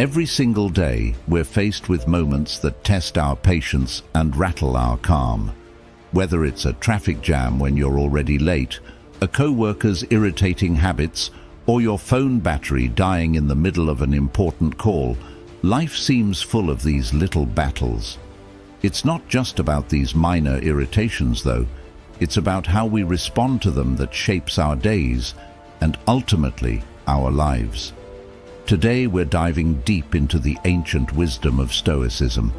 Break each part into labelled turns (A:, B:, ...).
A: Every single day, we're faced with moments that test our patience and rattle our calm. Whether it's a traffic jam when you're already late, a co-worker's irritating habits, or your phone battery dying in the middle of an important call, life seems full of these little battles. It's not just about these minor irritations, though. It's about how we respond to them that shapes our days and ultimately our lives. Today we're diving deep into the ancient wisdom of Stoicism,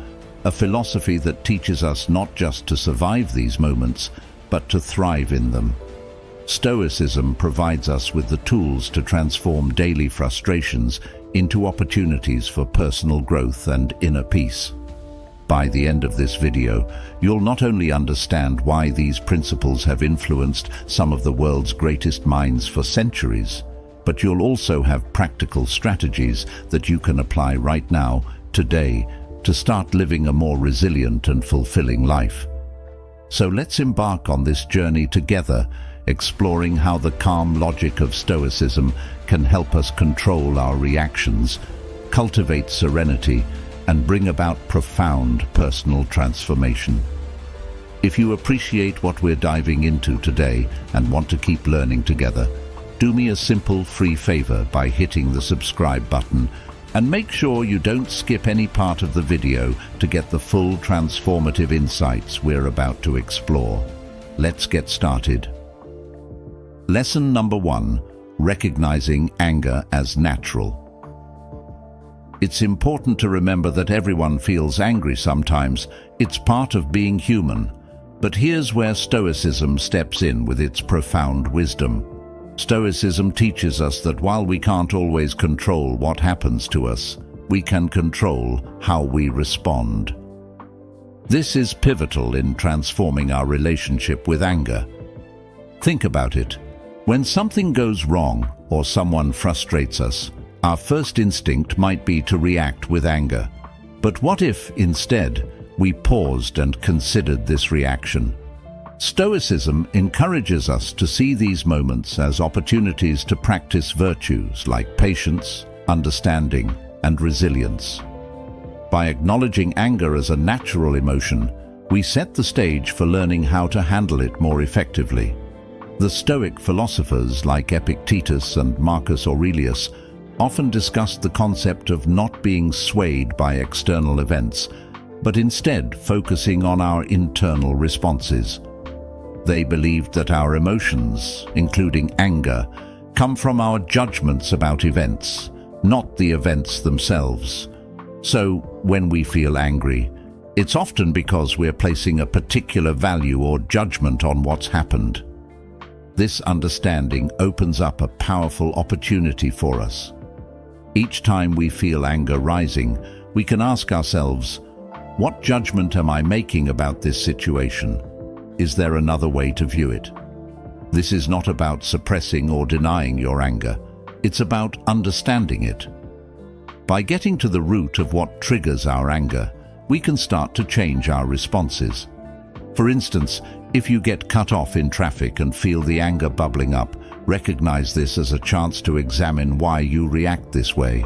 A: a philosophy that teaches us not just to survive these moments, but to thrive in them. Stoicism provides us with the tools to transform daily frustrations into opportunities for personal growth and inner peace. By the end of this video, you'll not only understand why these principles have influenced some of the world's greatest minds for centuries, but you'll also have practical strategies that you can apply right now, today, to start living a more resilient and fulfilling life. So let's embark on this journey together, exploring how the calm logic of Stoicism can help us control our reactions, cultivate serenity, and bring about profound personal transformation. If you appreciate what we're diving into today and want to keep learning together, do me a simple free favor by hitting the subscribe button, and make sure you don't skip any part of the video to get the full transformative insights we're about to explore. Let's get started. Lesson number 1: recognizing anger as natural. It's important to remember that everyone feels angry sometimes. It's part of being human. But here's where Stoicism steps in with its profound wisdom. Stoicism teaches us that while we can't always control what happens to us, we can control how we respond. This is pivotal in transforming our relationship with anger. Think about it. When something goes wrong or someone frustrates us, our first instinct might be to react with anger. But what if, instead, we paused and considered this reaction? Stoicism encourages us to see these moments as opportunities to practice virtues like patience, understanding, and resilience. By acknowledging anger as a natural emotion, we set the stage for learning how to handle it more effectively. The Stoic philosophers like Epictetus and Marcus Aurelius often discussed the concept of not being swayed by external events, but instead focusing on our internal responses. They believed that our emotions, including anger, come from our judgments about events, not the events themselves. So, when we feel angry, it's often because we're placing a particular value or judgment on what's happened. This understanding opens up a powerful opportunity for us. Each time we feel anger rising, we can ask ourselves, what judgment am I making about this situation? Is there another way to view it? This is not about suppressing or denying your anger. It's about understanding it. By getting to the root of what triggers our anger, we can start to change our responses. For instance, if you get cut off in traffic and feel the anger bubbling up, recognize this as a chance to examine why you react this way.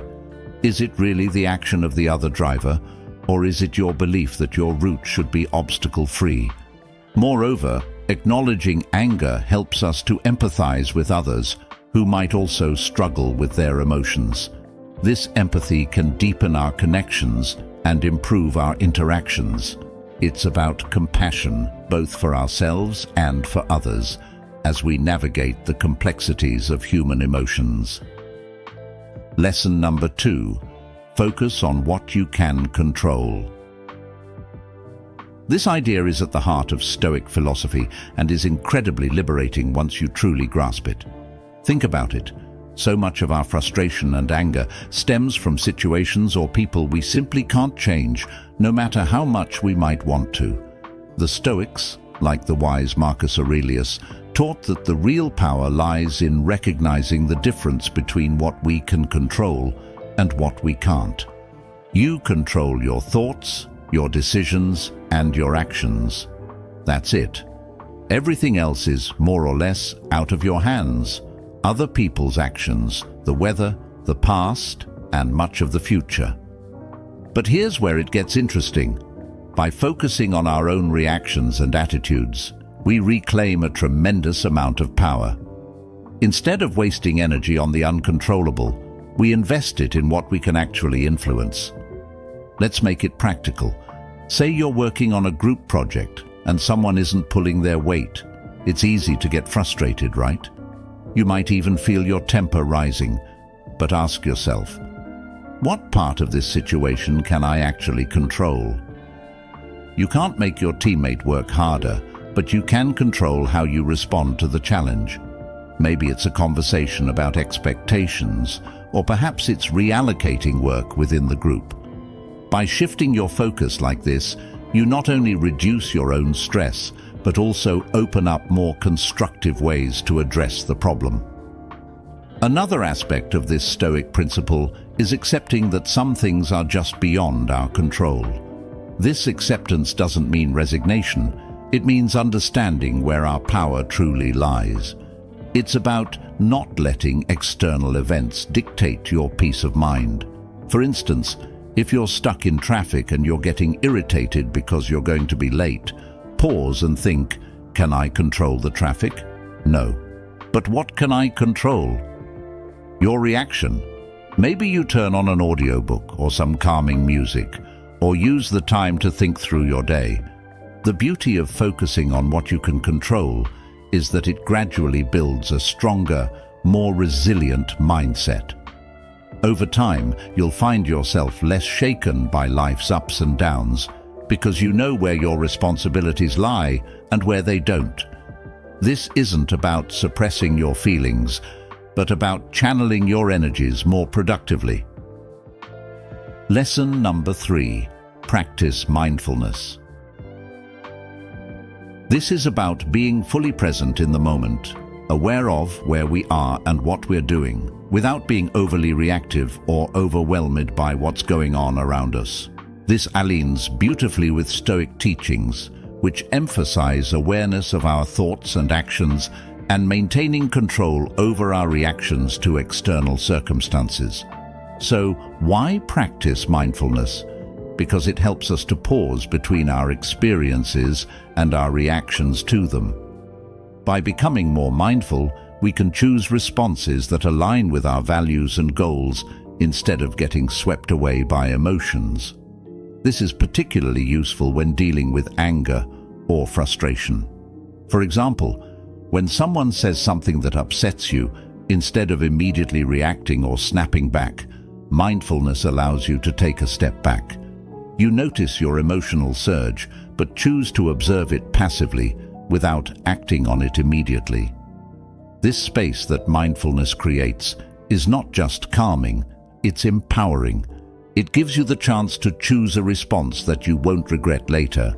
A: Is it really the action of the other driver, or is it your belief that your route should be obstacle-free? Moreover, acknowledging anger helps us to empathize with others who might also struggle with their emotions. This empathy can deepen our connections and improve our interactions. It's about compassion, both for ourselves and for others, as we navigate the complexities of human emotions. Lesson number 2: focus on what you can control. This idea is at the heart of Stoic philosophy and is incredibly liberating once you truly grasp it. Think about it. So much of our frustration and anger stems from situations or people we simply can't change, no matter how much we might want to. The Stoics, like the wise Marcus Aurelius, taught that the real power lies in recognizing the difference between what we can control and what we can't. You control your thoughts, your decisions, and your actions. That's it. Everything else is more or less out of your hands. Other people's actions, the weather, the past, and much of the future. But here's where it gets interesting. By focusing on our own reactions and attitudes, we reclaim a tremendous amount of power. Instead of wasting energy on the uncontrollable, we invest it in what we can actually influence. Let's make it practical. Say you're working on a group project and someone isn't pulling their weight. It's easy to get frustrated, right? You might even feel your temper rising, but ask yourself, what part of this situation can I actually control? You can't make your teammate work harder, but you can control how you respond to the challenge. Maybe it's a conversation about expectations, or perhaps it's reallocating work within the group. By shifting your focus like this, you not only reduce your own stress, but also open up more constructive ways to address the problem. Another aspect of this Stoic principle is accepting that some things are just beyond our control. This acceptance doesn't mean resignation, it means understanding where our power truly lies. It's about not letting external events dictate your peace of mind. For instance, if you're stuck in traffic and you're getting irritated because you're going to be late, pause and think, can I control the traffic? No. But what can I control? Your reaction. Maybe you turn on an audiobook or some calming music, or use the time to think through your day. The beauty of focusing on what you can control is that it gradually builds a stronger, more resilient mindset. Over time, you'll find yourself less shaken by life's ups and downs because you know where your responsibilities lie and where they don't. This isn't about suppressing your feelings, but about channeling your energies more productively. Lesson number 3. Practice mindfulness. This is about being fully present in the moment, aware of where we are and what we're doing, without being overly reactive or overwhelmed by what's going on around us. This aligns beautifully with Stoic teachings, which emphasize awareness of our thoughts and actions and maintaining control over our reactions to external circumstances. So, why practice mindfulness? Because it helps us to pause between our experiences and our reactions to them. By becoming more mindful, we can choose responses that align with our values and goals instead of getting swept away by emotions. This is particularly useful when dealing with anger or frustration. For example, when someone says something that upsets you, instead of immediately reacting or snapping back, mindfulness allows you to take a step back. You notice your emotional surge, but choose to observe it passively without acting on it immediately. This space that mindfulness creates is not just calming, it's empowering. It gives you the chance to choose a response that you won't regret later.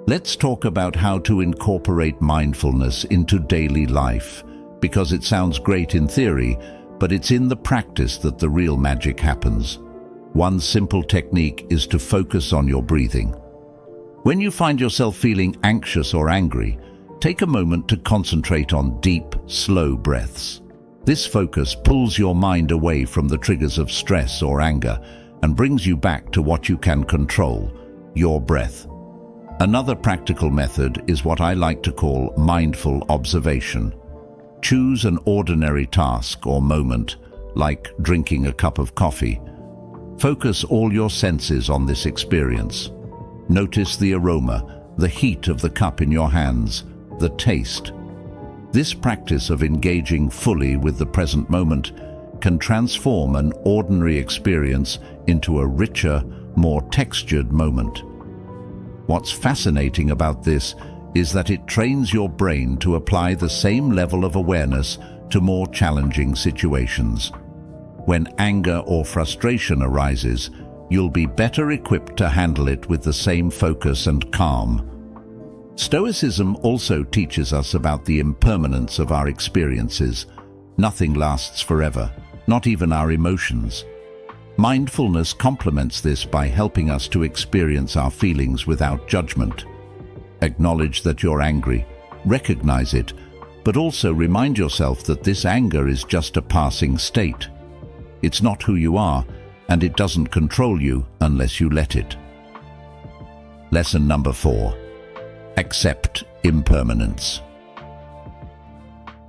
A: Let's talk about how to incorporate mindfulness into daily life, because it sounds great in theory, but it's in the practice that the real magic happens. One simple technique is to focus on your breathing. When you find yourself feeling anxious or angry, take a moment to concentrate on deep, slow breaths. This focus pulls your mind away from the triggers of stress or anger and brings you back to what you can control, your breath. Another practical method is what I like to call mindful observation. Choose an ordinary task or moment, like drinking a cup of coffee. Focus all your senses on this experience. Notice the aroma, the heat of the cup in your hands, the taste. This practice of engaging fully with the present moment can transform an ordinary experience into a richer, more textured moment. What's fascinating about this is that it trains your brain to apply the same level of awareness to more challenging situations. When anger or frustration arises, you'll be better equipped to handle it with the same focus and calm. Stoicism also teaches us about the impermanence of our experiences. Nothing lasts forever, not even our emotions. Mindfulness complements this by helping us to experience our feelings without judgment. Acknowledge that you're angry, recognize it, but also remind yourself that this anger is just a passing state. It's not who you are, and it doesn't control you unless you let it. Lesson number 4. Accept impermanence.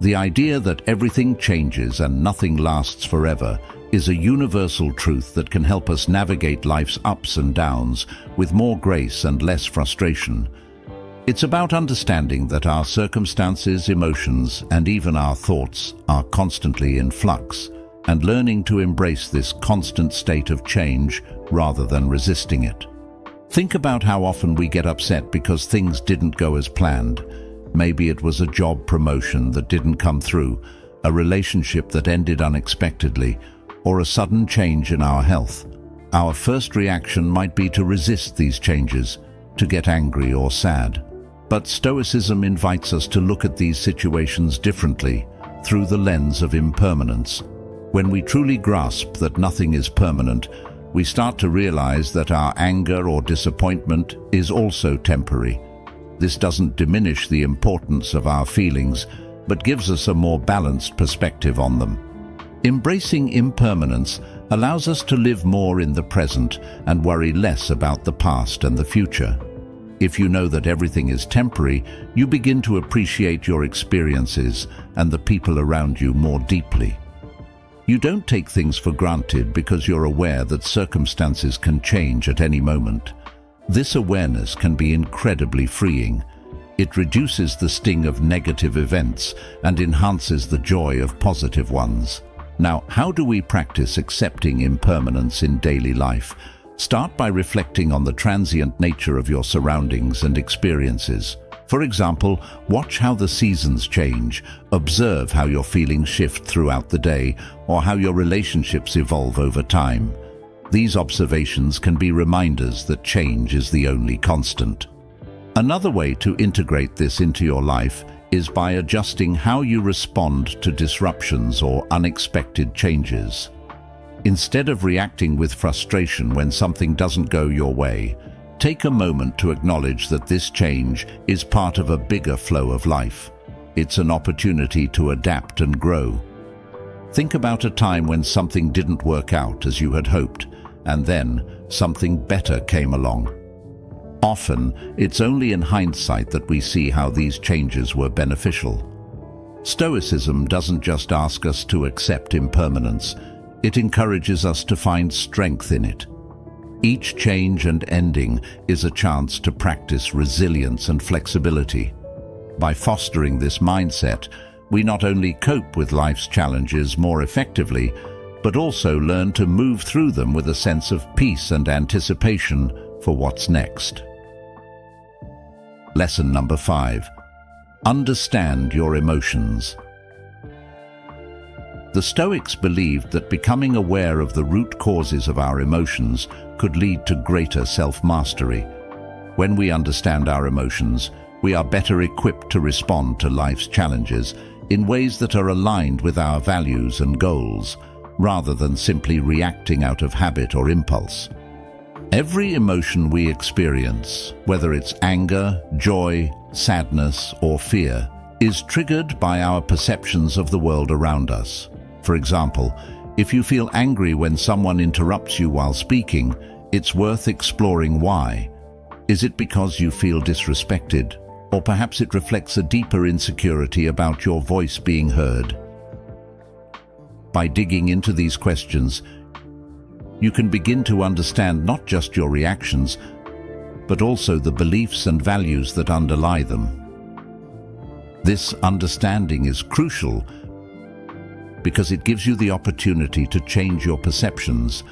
A: The idea that everything changes and nothing lasts forever is a universal truth that can help us navigate life's ups and downs with more grace and less frustration. It's about understanding that our circumstances, emotions, and even our thoughts are constantly in flux, and learning to embrace this constant state of change rather than resisting it. Think about how often we get upset because things didn't go as planned. Maybe it was a job promotion that didn't come through, a relationship that ended unexpectedly, or a sudden change in our health. Our first reaction might be to resist these changes, to get angry or sad. But Stoicism invites us to look at these situations differently, through the lens of impermanence. When we truly grasp that nothing is permanent, we start to realize that our anger or disappointment is also temporary. This doesn't diminish the importance of our feelings, but gives us a more balanced perspective on them. Embracing impermanence allows us to live more in the present and worry less about the past and the future. If you know that everything is temporary, you begin to appreciate your experiences and the people around you more deeply. You don't take things for granted because you're aware that circumstances can change at any moment. This awareness can be incredibly freeing. It reduces the sting of negative events and enhances the joy of positive ones. Now, how do we practice accepting impermanence in daily life? Start by reflecting on the transient nature of your surroundings and experiences. For example, watch how the seasons change, observe how your feelings shift throughout the day, or how your relationships evolve over time. These observations can be reminders that change is the only constant. Another way to integrate this into your life is by adjusting how you respond to disruptions or unexpected changes. Instead of reacting with frustration when something doesn't go your way, take a moment to acknowledge that this change is part of a bigger flow of life. It's an opportunity to adapt and grow. Think about a time when something didn't work out as you had hoped, and then something better came along. Often, it's only in hindsight that we see how these changes were beneficial. Stoicism doesn't just ask us to accept impermanence, it encourages us to find strength in it. Each change and ending is a chance to practice resilience and flexibility. By fostering this mindset, we not only cope with life's challenges more effectively, but also learn to move through them with a sense of peace and anticipation for what's next. Lesson number 5. Understand your emotions. The Stoics believed that becoming aware of the root causes of our emotions could lead to greater self-mastery. When we understand our emotions, we are better equipped to respond to life's challenges in ways that are aligned with our values and goals, rather than simply reacting out of habit or impulse. Every emotion we experience, whether it's anger, joy, sadness, or fear, is triggered by our perceptions of the world around us. For example, if you feel angry when someone interrupts you while speaking, it's worth exploring why. Is it because you feel disrespected? Or perhaps it reflects a deeper insecurity about your voice being heard? By digging into these questions, you can begin to understand not just your reactions, but also the beliefs and values that underlie them. This understanding is crucial because it gives you the opportunity to change your perceptions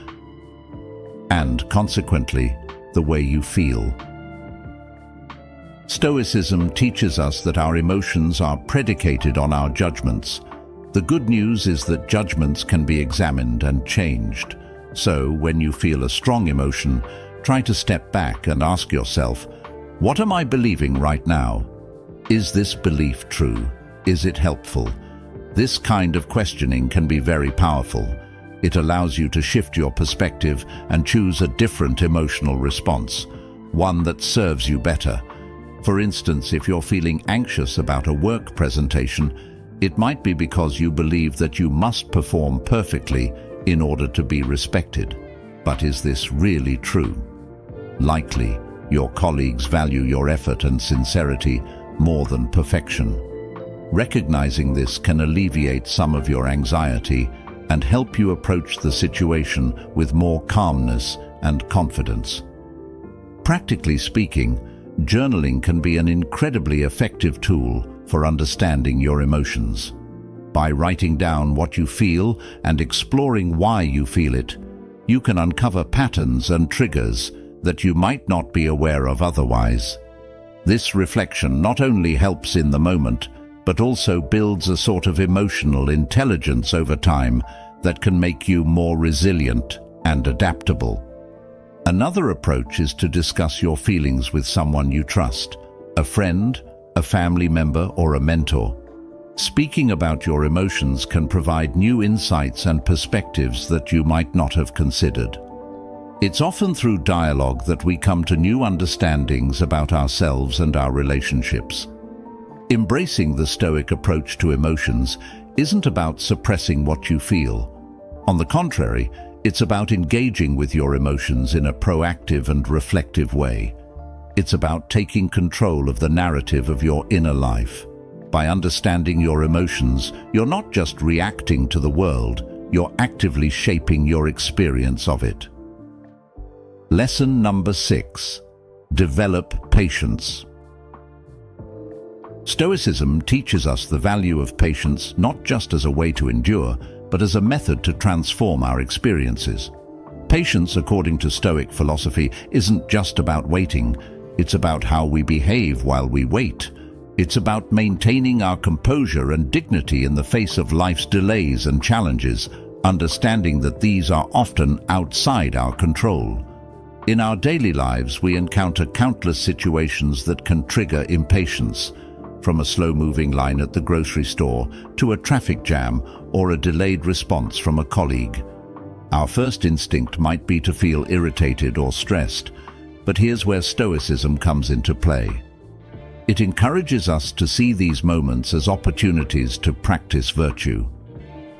A: and, consequently, the way you feel. Stoicism teaches us that our emotions are predicated on our judgments. The good news is that judgments can be examined and changed. So, when you feel a strong emotion, try to step back and ask yourself, what am I believing right now? Is this belief true? Is it helpful? This kind of questioning can be very powerful. It allows you to shift your perspective and choose a different emotional response, one that serves you better. For instance, if you're feeling anxious about a work presentation, it might be because you believe that you must perform perfectly in order to be respected. But is this really true? Likely, your colleagues value your effort and sincerity more than perfection. Recognizing this can alleviate some of your anxiety and help you approach the situation with more calmness and confidence. Practically speaking, journaling can be an incredibly effective tool for understanding your emotions. By writing down what you feel and exploring why you feel it, you can uncover patterns and triggers that you might not be aware of otherwise. This reflection not only helps in the moment, but also builds a sort of emotional intelligence over time that can make you more resilient and adaptable. Another approach is to discuss your feelings with someone you trust, a friend, a family member, or a mentor. Speaking about your emotions can provide new insights and perspectives that you might not have considered. It's often through dialogue that we come to new understandings about ourselves and our relationships. Embracing the Stoic approach to emotions isn't about suppressing what you feel. On the contrary, it's about engaging with your emotions in a proactive and reflective way. It's about taking control of the narrative of your inner life. By understanding your emotions, you're not just reacting to the world, you're actively shaping your experience of it. Lesson number 6. Develop patience. Stoicism teaches us the value of patience not just as a way to endure, but as a method to transform our experiences. Patience, according to Stoic philosophy, isn't just about waiting. It's about how we behave while we wait. It's about maintaining our composure and dignity in the face of life's delays and challenges, understanding that these are often outside our control. In our daily lives, we encounter countless situations that can trigger impatience, from a slow-moving line at the grocery store to a traffic jam or a delayed response from a colleague. Our first instinct might be to feel irritated or stressed, but here's where Stoicism comes into play. It encourages us to see these moments as opportunities to practice virtue.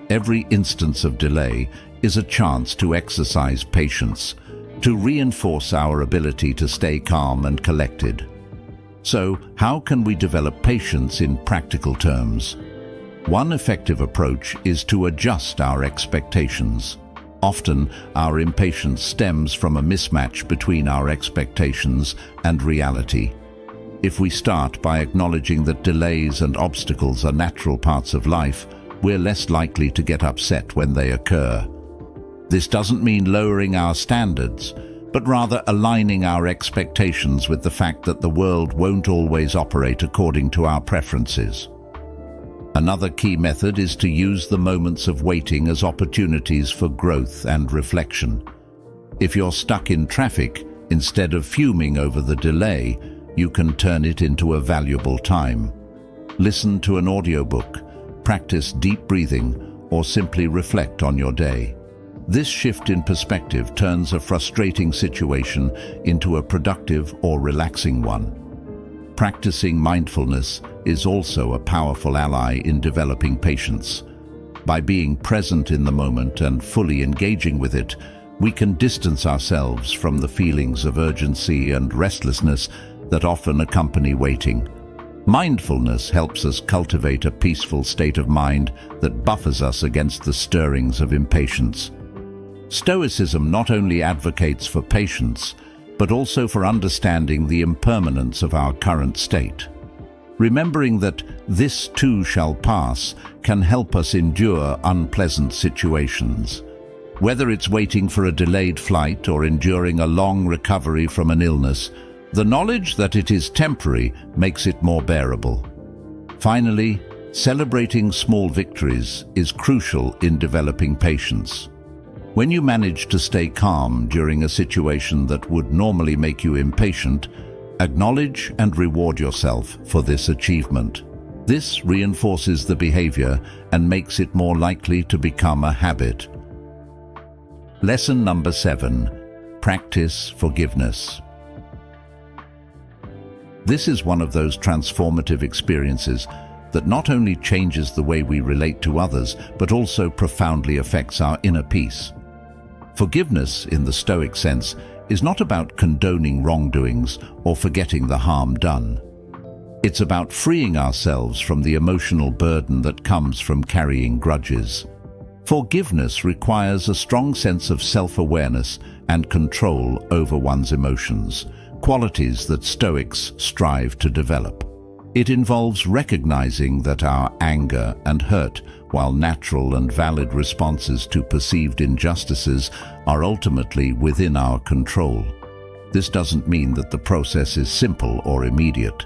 A: Every instance of delay is a chance to exercise patience, to reinforce our ability to stay calm and collected. So, how can we develop patience in practical terms? One effective approach is to adjust our expectations. Often, our impatience stems from a mismatch between our expectations and reality. If we start by acknowledging that delays and obstacles are natural parts of life, we're less likely to get upset when they occur. This doesn't mean lowering our standards, but rather aligning our expectations with the fact that the world won't always operate according to our preferences. Another key method is to use the moments of waiting as opportunities for growth and reflection. If you're stuck in traffic, instead of fuming over the delay, you can turn it into a valuable time. Listen to an audiobook, practice deep breathing, or simply reflect on your day. This shift in perspective turns a frustrating situation into a productive or relaxing one. Practicing mindfulness is also a powerful ally in developing patience. By being present in the moment and fully engaging with it, we can distance ourselves from the feelings of urgency and restlessness that often accompany waiting. Mindfulness helps us cultivate a peaceful state of mind that buffers us against the stirrings of impatience. Stoicism not only advocates for patience, but also for understanding the impermanence of our current state. Remembering that this too shall pass can help us endure unpleasant situations. Whether it's waiting for a delayed flight or enduring a long recovery from an illness, the knowledge that it is temporary makes it more bearable. Finally, celebrating small victories is crucial in developing patience. When you manage to stay calm during a situation that would normally make you impatient, acknowledge and reward yourself for this achievement. This reinforces the behavior and makes it more likely to become a habit. Lesson number 7. Practice forgiveness. This is one of those transformative experiences that not only changes the way we relate to others, but also profoundly affects our inner peace. Forgiveness, in the Stoic sense, is not about condoning wrongdoings or forgetting the harm done. It's about freeing ourselves from the emotional burden that comes from carrying grudges. Forgiveness requires a strong sense of self-awareness and control over one's emotions, qualities that Stoics strive to develop. It involves recognizing that our anger and hurt, while natural and valid responses to perceived injustices, are ultimately within our control. This doesn't mean that the process is simple or immediate.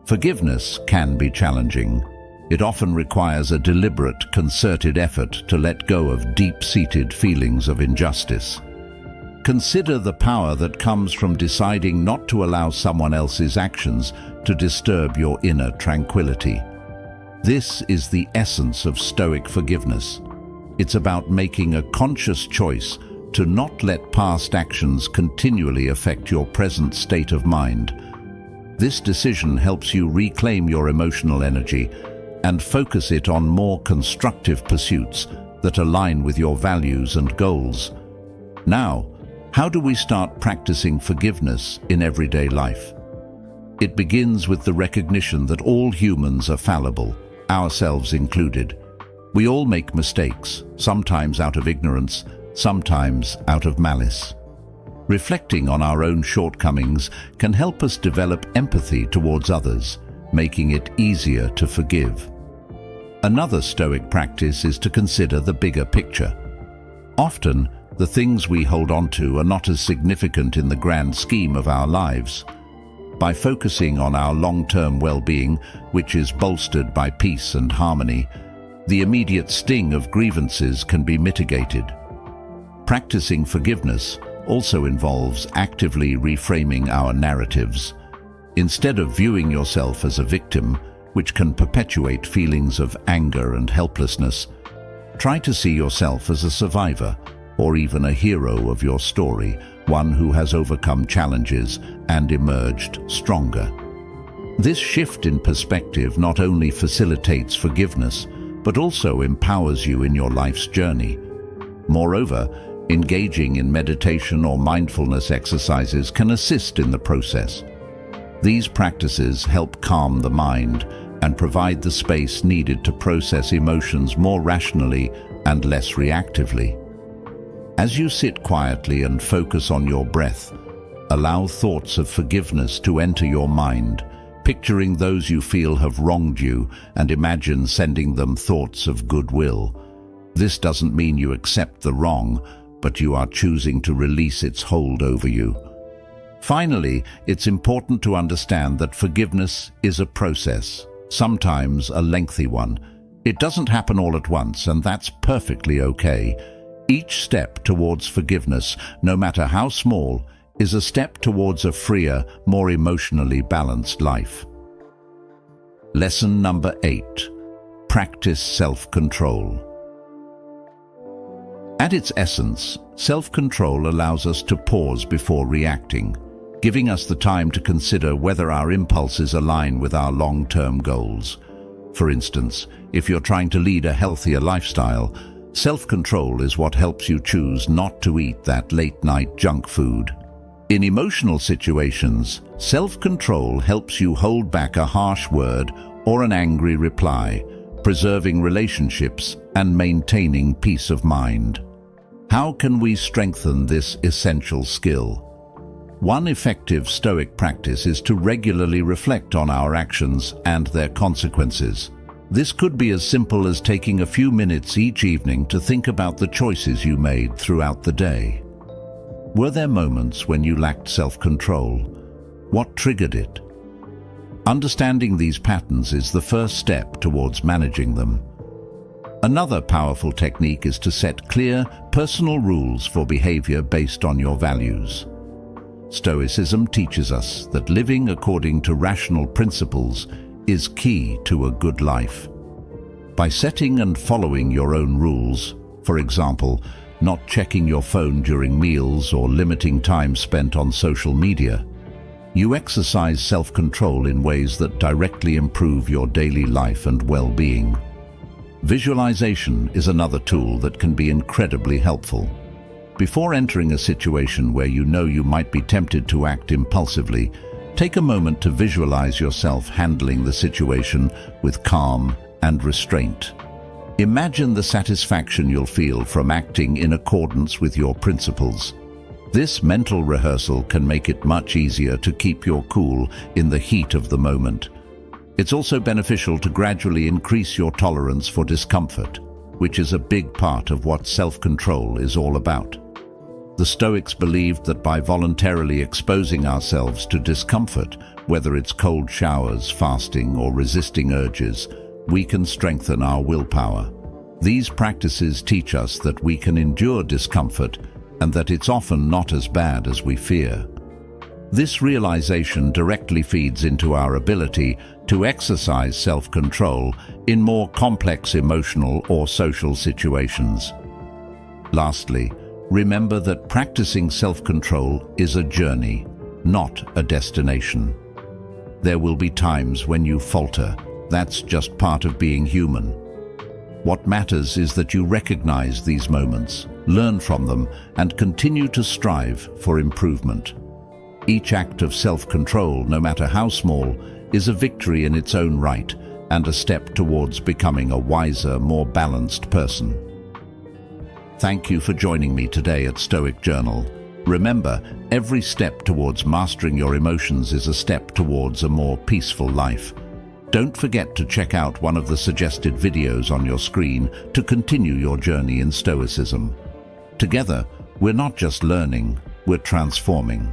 A: Forgiveness can be challenging. It often requires a deliberate, concerted effort to let go of deep-seated feelings of injustice. Consider the power that comes from deciding not to allow someone else's actions to disturb your inner tranquility. This is the essence of Stoic forgiveness. It's about making a conscious choice to not let past actions continually affect your present state of mind. This decision helps you reclaim your emotional energy and focus it on more constructive pursuits that align with your values and goals. Now, how do we start practicing forgiveness in everyday life? It begins with the recognition that all humans are fallible, ourselves included. We all make mistakes, sometimes out of ignorance, sometimes out of malice. Reflecting on our own shortcomings can help us develop empathy towards others, making it easier to forgive. Another Stoic practice is to consider the bigger picture. Often, the things we hold on to are not as significant in the grand scheme of our lives. By focusing on our long-term well-being, which is bolstered by peace and harmony, the immediate sting of grievances can be mitigated. Practicing forgiveness also involves actively reframing our narratives. Instead of viewing yourself as a victim, which can perpetuate feelings of anger and helplessness, try to see yourself as a survivor, or even a hero of your story, one who has overcome challenges and emerged stronger. This shift in perspective not only facilitates forgiveness, but also empowers you in your life's journey. Moreover, engaging in meditation or mindfulness exercises can assist in the process. These practices help calm the mind and provide the space needed to process emotions more rationally and less reactively. As you sit quietly and focus on your breath, allow thoughts of forgiveness to enter your mind, picturing those you feel have wronged you, and imagine sending them thoughts of goodwill. This doesn't mean you accept the wrong, but you are choosing to release its hold over you. Finally, it's important to understand that forgiveness is a process, sometimes a lengthy one. It doesn't happen all at once, and that's perfectly okay. Each step towards forgiveness, no matter how small, is a step towards a freer, more emotionally balanced life. Lesson number 8. Practice self-control. At its essence, self-control allows us to pause before reacting, giving us the time to consider whether our impulses align with our long-term goals. For instance, if you're trying to lead a healthier lifestyle, self-control is what helps you choose not to eat that late-night junk food. In emotional situations, self-control helps you hold back a harsh word or an angry reply, preserving relationships and maintaining peace of mind. How can we strengthen this essential skill? One effective Stoic practice is to regularly reflect on our actions and their consequences. This could be as simple as taking a few minutes each evening to think about the choices you made throughout the day. Were there moments when you lacked self-control? What triggered it? Understanding these patterns is the first step towards managing them. Another powerful technique is to set clear, personal rules for behavior based on your values. Stoicism teaches us that living according to rational principles is key to a good life. By setting and following your own rules, for example, not checking your phone during meals or limiting time spent on social media, You exercise self-control in ways that directly improve your daily life and well-being. Visualization is another tool that can be incredibly helpful. Before entering a situation where you know you might be tempted to act impulsively, take a moment to visualize yourself handling the situation with calm and restraint. Imagine the satisfaction you'll feel from acting in accordance with your principles. This mental rehearsal can make it much easier to keep your cool in the heat of the moment. It's also beneficial to gradually increase your tolerance for discomfort, which is a big part of what self-control is all about. The Stoics believed that by voluntarily exposing ourselves to discomfort, whether it's cold showers, fasting, or resisting urges, we can strengthen our willpower. These practices teach us that we can endure discomfort and that it's often not as bad as we fear. This realization directly feeds into our ability to exercise self-control in more complex emotional or social situations. Lastly, remember that practicing self-control is a journey, not a destination. There will be times when you falter. That's just part of being human. What matters is that you recognize these moments, learn from them, and continue to strive for improvement. Each act of self-control, no matter how small, is a victory in its own right and a step towards becoming a wiser, more balanced person. Thank you for joining me today at Stoic Journal. Remember, every step towards mastering your emotions is a step towards a more peaceful life. Don't forget to check out one of the suggested videos on your screen to continue your journey in Stoicism. Together, we're not just learning, we're transforming.